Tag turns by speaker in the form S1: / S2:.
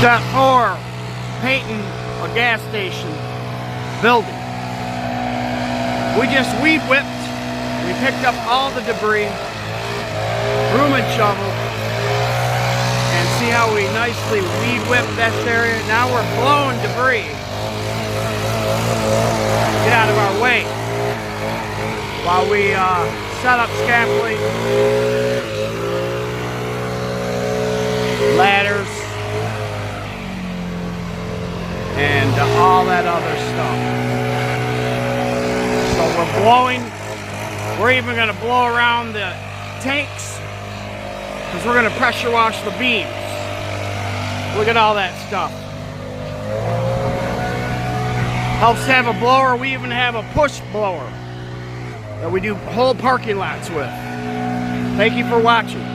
S1: Step 4, painting a gas station building. We just weed whipped. We picked up all the debris, broom and shovel, and see how we nicely weed whipped that area. Now we're blowing debris. Get out of our way while we set up scaffolding, ladders, and all that other stuff. So we're blowing. We're even going to blow around the tanks because we're going to pressure wash the beams. Look at all that stuff. Helps to have a blower. We even have a push blower that we do whole parking lots with. Thank you for watching.